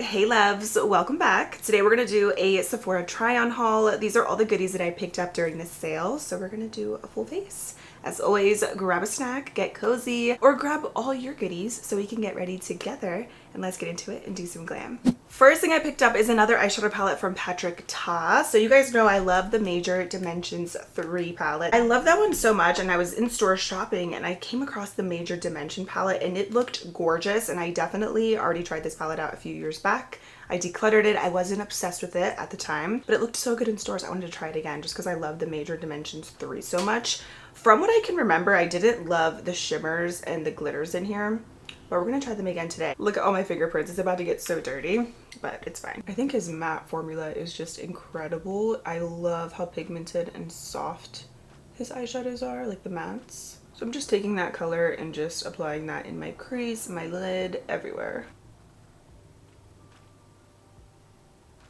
Hey loves, welcome back. Today we're gonna do a Sephora try-on haul. These are all the goodies that I picked up during this sale, so we're gonna do a full face. As always, grab a snack, get cozy, or grab all your goodies so we can get ready together, and let's get into it and do some glam. First thing I picked up is another eyeshadow palette from Patrick Ta. So you guys know I love the Major Dimensions 3 palette. I love that one so much, and I was in store shopping and I came across the Major Dimension palette and it looked gorgeous, and I definitely already tried this palette out a few years back. I decluttered it. I wasn't obsessed with it at the time, but it looked so good in stores. I wanted to try it again just because I love the Major Dimensions 3 so much. From what I can remember, I didn't love the shimmers and the glitters in here, but we're gonna try them again today. Look at all my fingerprints. It's about to get so dirty, but it's fine. I think his matte formula is just incredible. I love how pigmented and soft his eyeshadows are, like the mattes. So I'm just taking that color and just applying that in my crease, my lid, everywhere.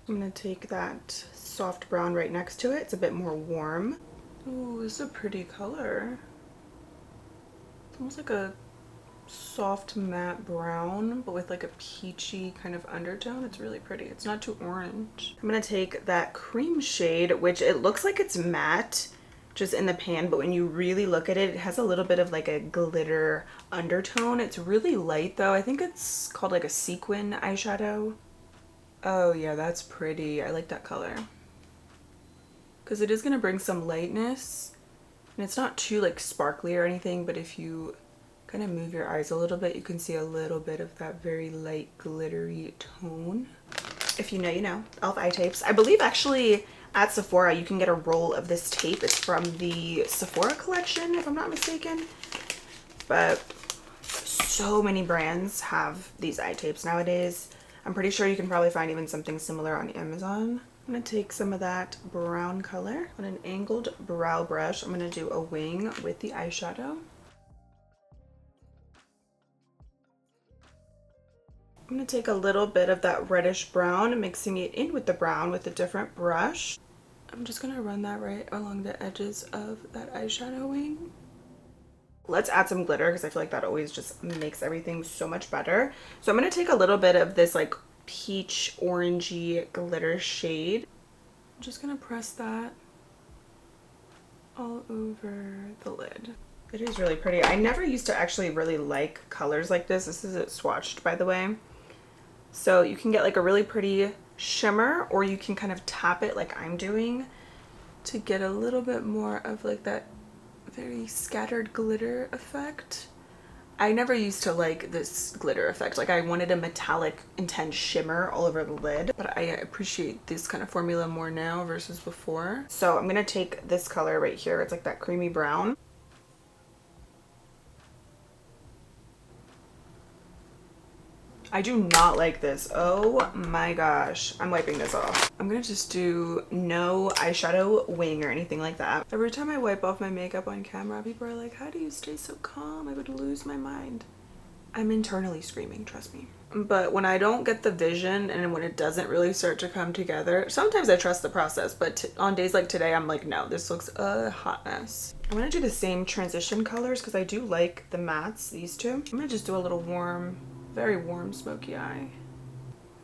I'm gonna take that soft brown right next to it. It's a bit more warm. Ooh, this is a pretty color. It's almost like a soft matte brown, but with like a peachy kind of undertone. It's really pretty. It's not too orange. I'm gonna take that cream shade, which it looks like it's matte just in the pan, but when you really look at it, it has a little bit of like a glitter undertone. It's really light though. I think it's called like a sequin eyeshadow. Oh yeah, that's pretty. I like that color because it is going to bring some lightness, and it's not too like sparkly or anything, but if you kind of move your eyes a little bit, you can see a little bit of that very light glittery tone. If you know, you know. e.l.f. eye tapes. I believe actually at Sephora you can get a roll of this tape. It's from the Sephora collection if I'm not mistaken, but so many brands have these eye tapes nowadays. I'm pretty sure you can probably find even something similar on Amazon. I'm going to take some of that brown color on an angled brow brush. I'm going to do a wing with the eyeshadow. I'm going to take a little bit of that reddish brown, mixing it in with the brown with a different brush. I'm just going to run that right along the edges of that eyeshadow wing. Let's add some glitter because I feel like that always just makes everything so much better. So I'm going to take a little bit of this like peach orangey glitter shade. I'm just going to press that all over the lid. It is really pretty. I never used to actually really like colors like this. This is it swatched, by the way. So you can get like a really pretty shimmer, or you can kind of tap it like I'm doing to get a little bit more of like that very scattered glitter effect. I never used to like this glitter effect. Like I wanted a metallic intense shimmer all over the lid, but I appreciate this kind of formula more now versus before. So I'm gonna take this color right here. It's like that creamy brown. I do not like this. Oh my gosh. I'm wiping this off. I'm gonna just do no eyeshadow wing or anything like that. Every time I wipe off my makeup on camera, people are like, how do you stay so calm? I would lose my mind. I'm internally screaming, trust me. But when I don't get the vision and when it doesn't really start to come together, sometimes I trust the process, but on days like today, I'm like, no, this looks a hot mess. I'm gonna do the same transition colors because I do like the mattes, these two. I'm gonna just do a little warm, very warm smoky eye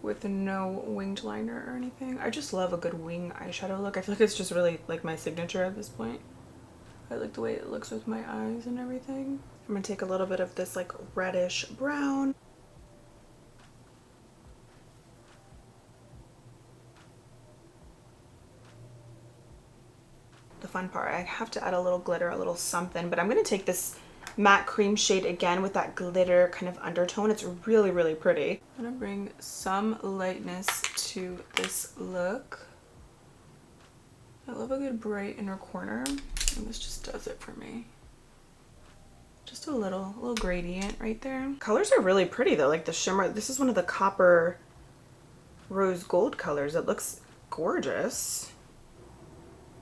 with no winged liner or anything. I just love a good wing eyeshadow look. I feel like it's just really like my signature at this point. I like the way it looks with my eyes and everything. I'm gonna take a little bit of this like reddish brown. The fun part, I have to add a little glitter, a little something, but I'm gonna take this matte cream shade again with that glitter kind of undertone. It's really, really pretty. I'm gonna bring some lightness to this look. I love a good bright inner corner, and this just does it for me. Just a little gradient right there. Colors are really pretty though, like the shimmer. This is one of the copper rose gold colors. It looks gorgeous.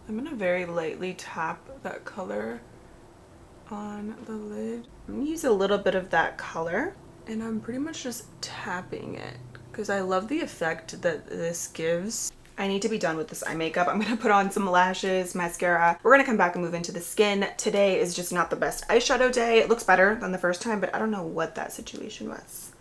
I'm gonna very lightly tap that color on the lid. I'm gonna use a little bit of that color, and I'm pretty much just tapping it because I love the effect that this gives. I need to be done with this eye makeup. I'm gonna put on some lashes, mascara. We're gonna come back and move into the skin. Today is just not the best eyeshadow day. It looks better than the first time, but I don't know what that situation was.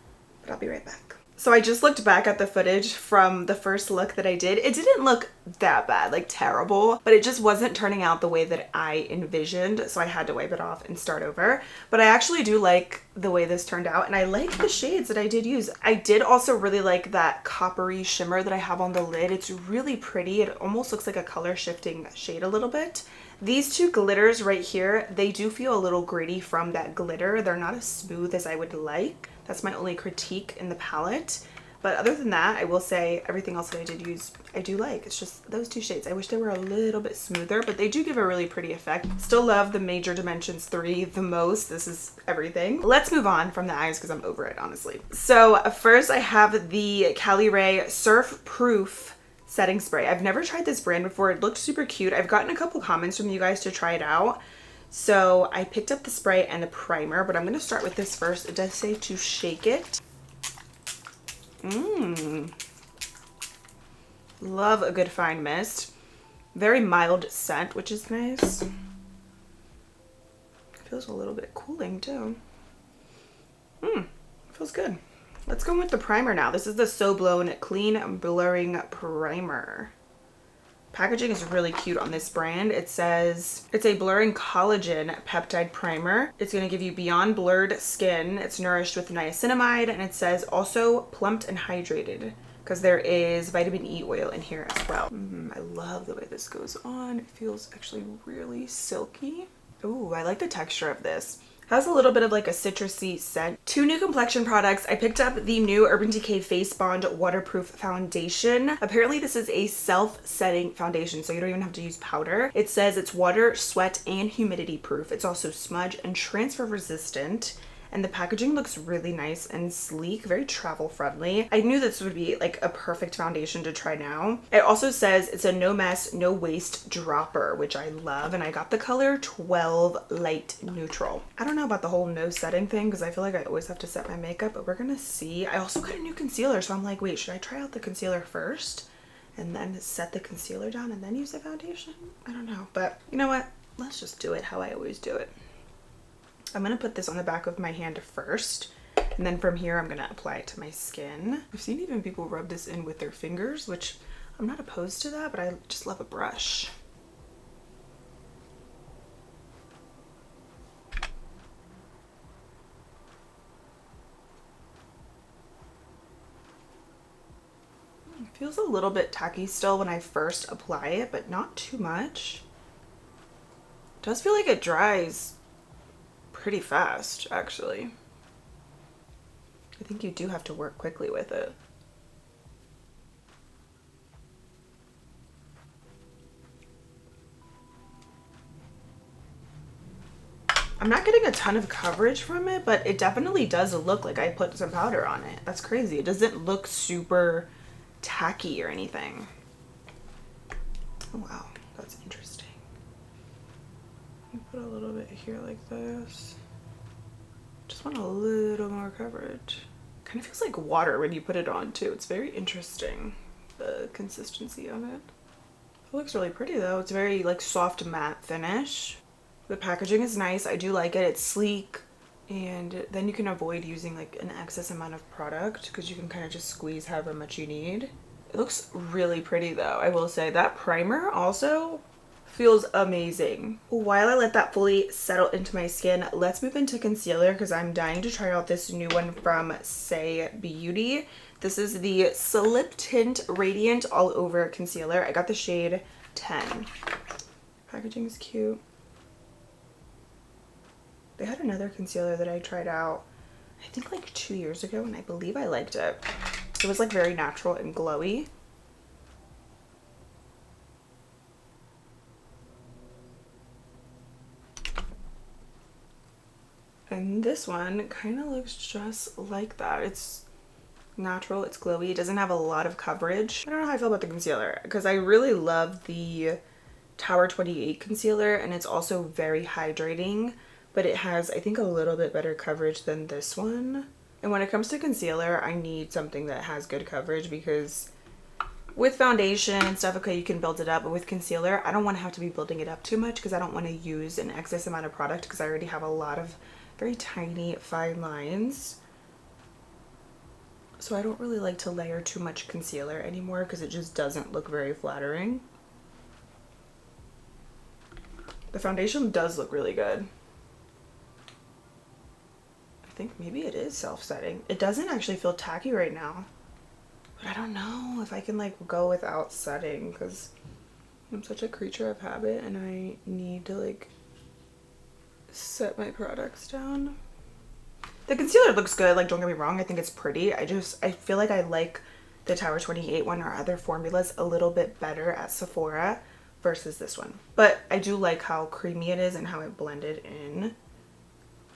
But I'll be right back. So I just looked back at the footage from the first look that I did. It didn't look that bad, like terrible, but it just wasn't turning out the way that I envisioned. So I had to wipe it off and start over. But I actually do like the way this turned out, and I like the shades that I did use. I did also really like that coppery shimmer that I have on the lid. It's really pretty. It almost looks like a color shifting shade a little bit. These two glitters right here, they do feel a little gritty from that glitter. They're not as smooth as I would like. That's my only critique in the palette. But other than that, I will say everything else that I did use, I do like. It's just those two shades. I wish they were a little bit smoother, but they do give a really pretty effect. Still love the Major Dimensions 3 the most. This is everything. Let's move on from the eyes because I'm over it, honestly. So first I have the Cali Ray Surf Proof setting spray. I've never tried this brand before. It looked super cute. I've gotten a couple comments from you guys to try it out. So I picked up the spray and the primer, but I'm going to start with this first. It does say to shake it. Love a good fine mist. Very mild scent, which is nice. Feels a little bit cooling too. Feels good. Let's go with the primer now. This is the So Blown Clean Blurring Primer. Packaging is really cute on this brand. It says it's a blurring collagen peptide primer. It's going to give you beyond blurred skin. It's nourished with niacinamide, and it says also plumped and hydrated because there is vitamin E oil in here as well. I love the way this goes on. It feels actually really silky. Ooh, I like the texture of this. Has a little bit of like a citrusy scent. Two new complexion products. I picked up the new Urban Decay Face Bond Waterproof Foundation. Apparently this is a self-setting foundation, so you don't even have to use powder. It says it's water, sweat, and humidity proof. It's also smudge and transfer resistant. And the packaging looks really nice and sleek, very travel friendly. I knew this would be like a perfect foundation to try now. It also says it's a no mess, no waste dropper, which I love. And I got the color 12 Light Neutral. I don't know about the whole no setting thing because I feel like I always have to set my makeup, but we're gonna see. I also got a new concealer, so I'm like, wait, should I try out the concealer first and then set the concealer down and then use the foundation? I don't know, but you know what? Let's just do it how I always do it. I'm going to put this on the back of my hand first, and then from here I'm going to apply it to my skin. I've seen even people rub this in with their fingers, which I'm not opposed to that, but I just love a brush. It feels a little bit tacky still when I first apply it, but not too much. It does feel like it dries pretty fast, actually. I think you do have to work quickly with it. I'm not getting a ton of coverage from it, but it definitely does look like I put some powder on it. That's crazy. It doesn't look super tacky or anything. Oh wow, that's interesting. Put a little bit here like this. Just want a little more coverage. Kind of feels like water when you put it on too. It's very interesting, the consistency of it. It looks really pretty though. It's very like soft matte finish. The packaging is nice. I do like it. It's sleek, and then you can avoid using like an excess amount of product because you can kind of just squeeze however much you need. It looks really pretty though. I will say that primer also feels amazing. While I let that fully settle into my skin, let's move into concealer because I'm dying to try out this new one from Say Beauty. This is the Slip Tint Radiant All Over Concealer. I got the shade 10. Packaging is cute. They had another concealer that I tried out, I think like 2 years ago, and I believe I liked it. It was like very natural and glowy. And this one kind of looks just like that. It's natural, it's glowy, it doesn't have a lot of coverage. I don't know how I feel about the concealer because I really love the Tower 28 concealer, and it's also very hydrating, but it has, I think, a little bit better coverage than this one. And when it comes to concealer, I need something that has good coverage because with foundation and stuff, okay, you can build it up, but with concealer, I don't want to have to be building it up too much because I don't want to use an excess amount of product because I already have a lot of very tiny fine lines. So I don't really like to layer too much concealer anymore because it just doesn't look very flattering. The foundation does look really good. I think maybe it is self-setting. It doesn't actually feel tacky right now. But I don't know if I can like go without setting because I'm such a creature of habit and I need to like set my products down. The concealer looks good, like don't get me wrong, I think it's pretty. I feel like I like the Tower 28 one or other formulas a little bit better at Sephora versus this one. But I do like how creamy it is and how it blended in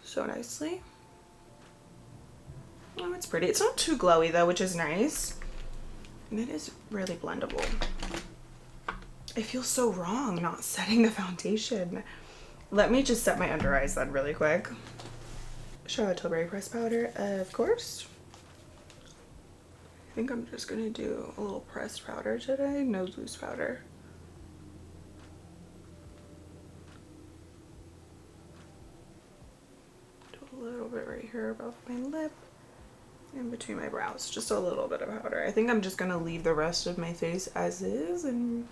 so nicely. Oh, it's pretty. It's not too glowy though, which is nice. And it is really blendable. I feel so wrong not setting the foundation. Let me just set my under eyes then really quick. Charlotte Tilbury pressed powder, of course. I think I'm just gonna do a little pressed powder today, no loose powder. Do a little bit right here above my lip, in between my brows, just a little bit of powder. I think I'm just gonna leave the rest of my face as is and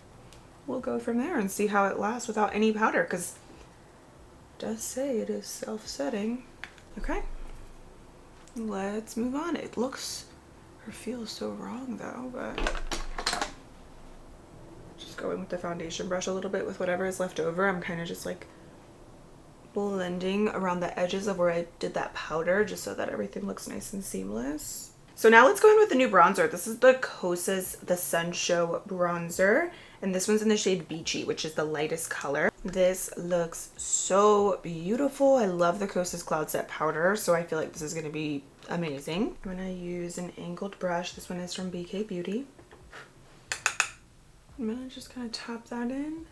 we'll go from there and see how it lasts without any powder because it does say it is self-setting. Okay, let's move on. It looks or feels so wrong though, but just going with the foundation brush a little bit with whatever is left over. I'm kind of just like blending around the edges of where I did that powder just so that everything looks nice and seamless. So now let's go in with the new bronzer. This is the Kosas The Sun Show bronzer, and this one's in the shade Beachy, which is the lightest color. This looks so beautiful. I love the Kosas Cloud Set powder, so I feel like this is going to be amazing. I'm going to use an angled brush. This one is from BK Beauty. I'm going to just kind of tap that in.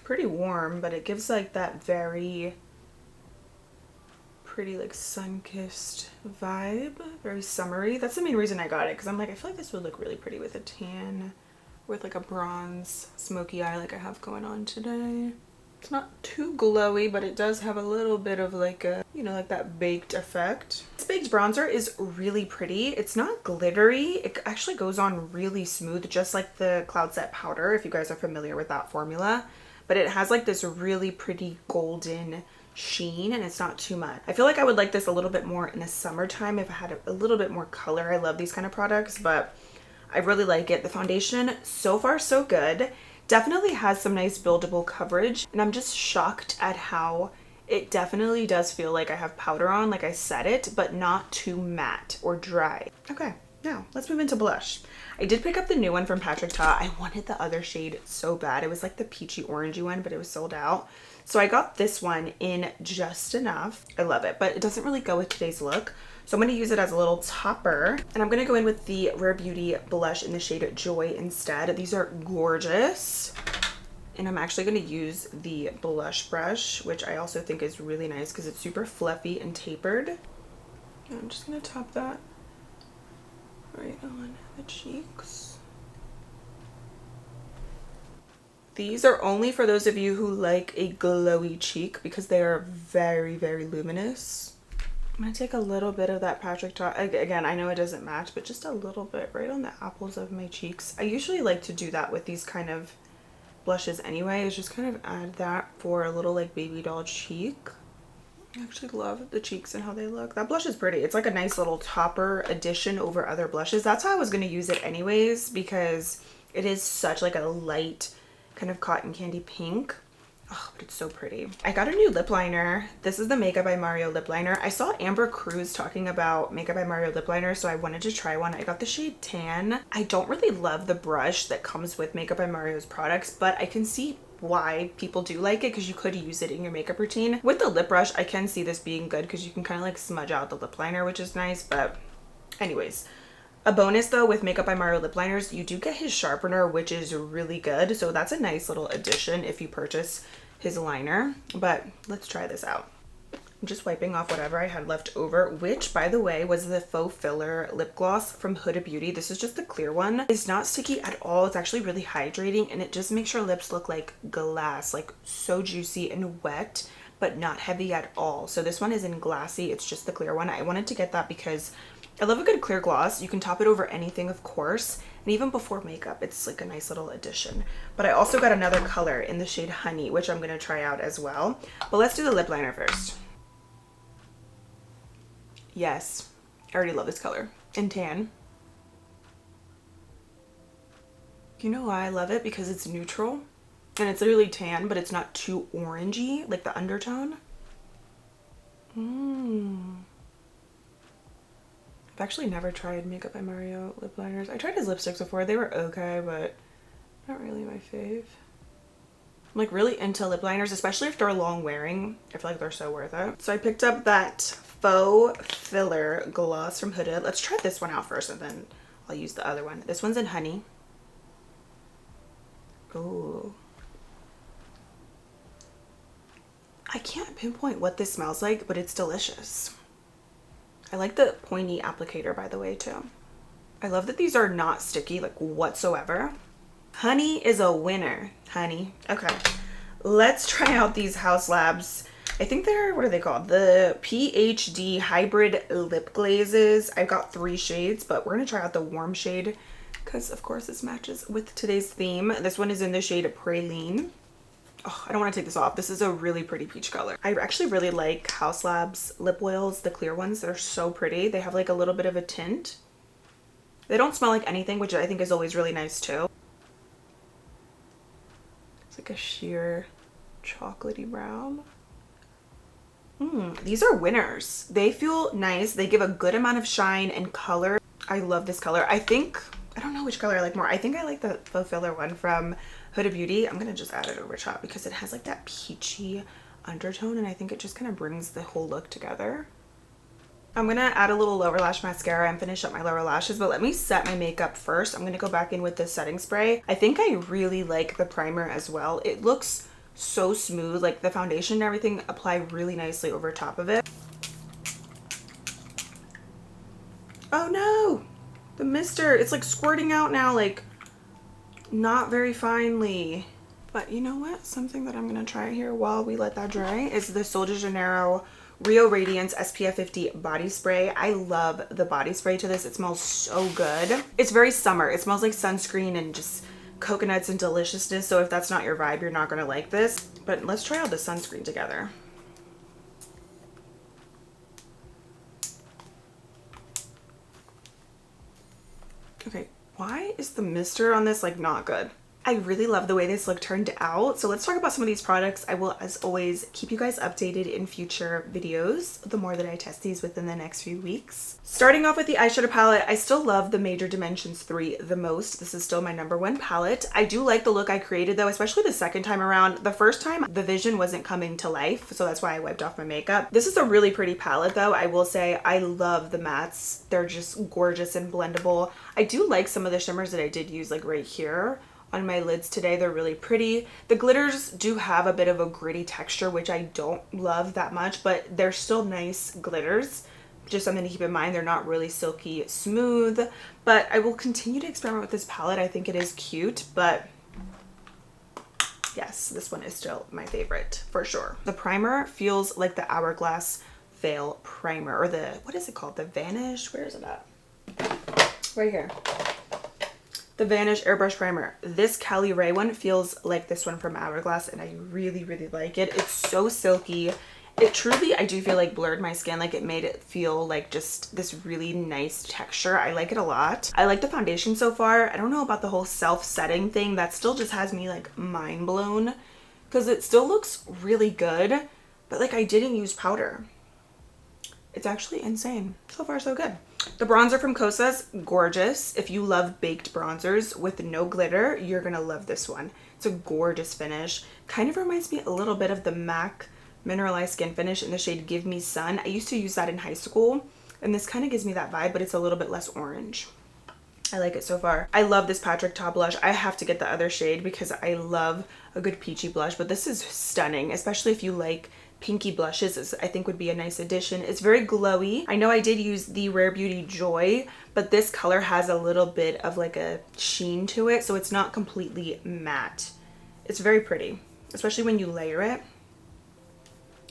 Pretty warm, but it gives like that very pretty like sun-kissed vibe, very summery. That's the main reason I got it, because I'm like, I feel like this would look really pretty with a tan, with like a bronze smoky eye like I have going on today. It's not too glowy, but it does have a little bit of like a, you know, like that baked effect. This baked bronzer is really pretty. It's not glittery. It actually goes on really smooth, just like the Cloud Set powder, if you guys are familiar with that formula. But it has like this really pretty golden sheen and it's not too much. I feel like I would like this a little bit more in the summertime if I had a little bit more color. I love these kind of products, but I really like it. The foundation, so far so good. Definitely has some nice buildable coverage, and I'm just shocked at how it definitely does feel like I have powder on, like I said it, but not too matte or dry. Okay, now let's move into blush. I did pick up the new one from Patrick Ta. I wanted the other shade so bad. It was like the peachy orangey one, but it was sold out. So I got this one in Just Enough. I love it, but it doesn't really go with today's look. So I'm going to use it as a little topper. And I'm going to go in with the Rare Beauty blush in the shade Joy instead. These are gorgeous. And I'm actually going to use the blush brush, which I also think is really nice because it's super fluffy and tapered. And I'm just going to top that right on the cheeks. These are only for those of you who like a glowy cheek because they are very, very luminous. I'm going to take a little bit of that Patrick Ta. Again, I know it doesn't match, but just a little bit right on the apples of my cheeks. I usually like to do that with these kind of blushes anyway, is just kind of add that for a little like baby doll cheek. I actually love the cheeks and how they look. That blush is pretty. It's like a nice little topper addition over other blushes. That's how I was going to use it anyways, because it is such like a light kind of cotton candy pink. Oh, but it's so pretty. I got a new lip liner. This is the Makeup by Mario lip liner. I saw Amber Cruz talking about Makeup by Mario lip liner, so I wanted to try one. I got the shade Tan. I don't really love the brush that comes with Makeup by Mario's products, but I can see why people do like it because you could use it in your makeup routine. With the lip brush, I can see this being good because you can kind of like smudge out the lip liner, which is nice, but anyways. A bonus though with Makeup by Mario lip liners, you do get his sharpener, which is really good. So that's a nice little addition if you purchase his liner. But let's try this out. I'm just wiping off whatever I had left over, which by the way was the Faux Filler lip gloss from Huda Beauty. This is just the clear one. It's not sticky at all. It's actually really hydrating and it just makes your lips look like glass, like so juicy and wet, but but not heavy at all. So this one is in Glassy. It's just the clear one. I wanted to get that because I love a good clear gloss. You can top it over anything, of course, and even before makeup, it's like a nice little addition. But I also got another color in the shade Honey, which I'm gonna try out as well. But let's do the lip liner first. Yes, I already love this color in tan. You know why I love it? Because it's neutral and it's literally tan, but it's not too orangey, like the undertone. I've actually never tried Makeup by Mario lip liners. I tried his lipsticks before. They were okay, but not really my fave. I'm like really into lip liners, especially if they're long wearing. I feel like they're so worth it. So I picked up that faux filler gloss from Hooded. Let's try this one out first and then I'll use the other one. This one's in Honey. Ooh. I can't pinpoint what this smells like, but it's delicious. I like the pointy applicator, by the way, too. I love that these are not sticky, like, whatsoever. Honey is a winner, honey. Okay, let's try out these Haus Labs. I think they're, what are they called? The PhD Hybrid Lip Glazes. I've got 3 shades, but we're gonna try out the warm shade because, of course, this matches with today's theme. This one is in the shade Praline. Oh, I don't want to take this off. This is a really pretty peach color. I actually really like Haus Labs lip oils, the clear ones. They're so pretty. They have like a little bit of a tint. They don't smell like anything, which I think is always really nice too. It's like a sheer chocolatey brown. These are winners. They feel nice. They give a good amount of shine and color. I love this color. I don't know which color I like more. I think I like the faux filler one from Huda Beauty. I'm gonna just add it over top because it has like that peachy undertone and I think it just kind of brings the whole look together. I'm gonna add a little lower lash mascara and finish up my lower lashes, but let me set my makeup first. I'm gonna go back in with this setting spray. I think I really like the primer as well. It looks so smooth, like the foundation and everything apply really nicely over top of it. Oh no, the mister, it's like squirting out now, like not very finely. But you know what, something that I'm gonna try here while we let that dry is the Sol de Janeiro Rio Radiance SPF 50 body spray. I love the body spray to this. It smells so good. It's very summer. It smells like sunscreen and just coconuts and deliciousness. So if that's not your vibe, you're not gonna like this. But let's try out the sunscreen together. Okay, why is the mister on this like not good? I really love the way this look turned out. So let's talk about some of these products. I will, as always, keep you guys updated in future videos, the more that I test these within the next few weeks. Starting off with the eyeshadow palette, I still love the Major Dimensions 3 the most. This is still my #1 palette. I do like the look I created though, especially the second time around. The first time, the vision wasn't coming to life, so that's why I wiped off my makeup. This is a really pretty palette though. I will say I love the mattes. They're just gorgeous and blendable. I do like some of the shimmers that I did use like right here on my lids today. They're really pretty. The glitters do have a bit of a gritty texture, which I don't love that much, but they're still nice glitters. Just something to keep in mind. They're not really silky smooth, but I will continue to experiment with this palette. I think it is cute, but yes, this one is still my favorite for sure. The primer feels like the Hourglass Veil primer, or the, what is it called? The Vanish? Where is it at? Right here. The Vanish Airbrush Primer. This Cali Ray one feels like this one from Hourglass and I really, really like it. It's so silky. It truly, I do feel like blurred my skin. Like it made it feel like just this really nice texture. I like it a lot. I like the foundation so far. I don't know about the whole self-setting thing. That still just has me like mind blown because it still looks really good, but like I didn't use powder. It's actually insane. So far, so good. The bronzer from Kosas, gorgeous. If you love baked bronzers with no glitter, you're gonna love this one. It's a gorgeous finish. Kind of reminds me a little bit of the MAC Mineralized Skin Finish in the shade Give Me Sun. I used to use that in high school, and this kind of gives me that vibe, but it's a little bit less orange. I like it so far. I love this Patrick Ta blush. I have to get the other shade because I love a good peachy blush, but this is stunning, especially if you like pinky blushes. I think would be a nice addition. It's very glowy. I know I did use the Rare Beauty Joy, but this color has a little bit of like a sheen to it, so it's not completely matte. It's very pretty, especially when you layer it.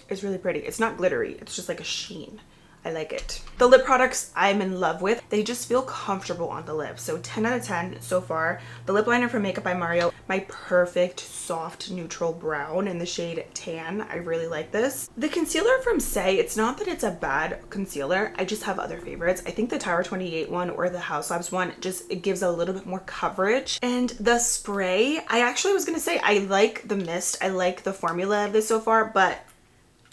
is really pretty. It's not glittery, it's just like a sheen. I like it. The lip products I'm in love with. They just feel comfortable on the lips. So 10 out of 10 so far. The lip liner from Makeup by Mario, my perfect soft neutral brown in the shade Tan. I really like this. The concealer from Say, it's not that it's a bad concealer. I just have other favorites. I think the Tower 28 one or the House Labs one, it gives a little bit more coverage. And the spray, I actually was gonna say I like the mist. I like the formula of this so far, but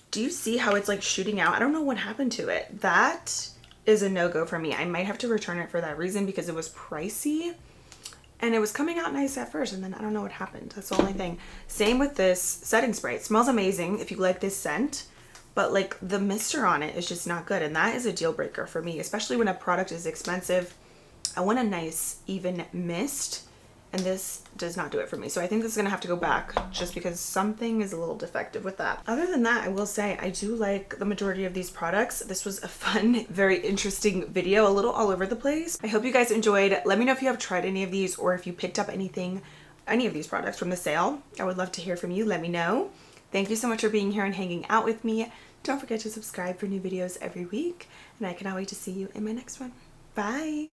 do you see how it's like shooting out? I don't know what happened to it. That is a no-go for me. I might have to return it for that reason because it was pricey and it was coming out nice at first and then I don't know what happened. That's the only thing. Same with this setting spray. It smells amazing if you like this scent, but like the mister on it is just not good. And that is a deal breaker for me, especially when a product is expensive. I want a nice even mist. And this does not do it for me. So I think this is gonna have to go back just because something is a little defective with that. Other than that, I will say I do like the majority of these products. This was a fun, very interesting video, a little all over the place. I hope you guys enjoyed. Let me know if you have tried any of these or if you picked up any of these products from the sale. I would love to hear from you. Let me know. Thank you so much for being here and hanging out with me. Don't forget to subscribe for new videos every week. And I cannot wait to see you in my next one. Bye.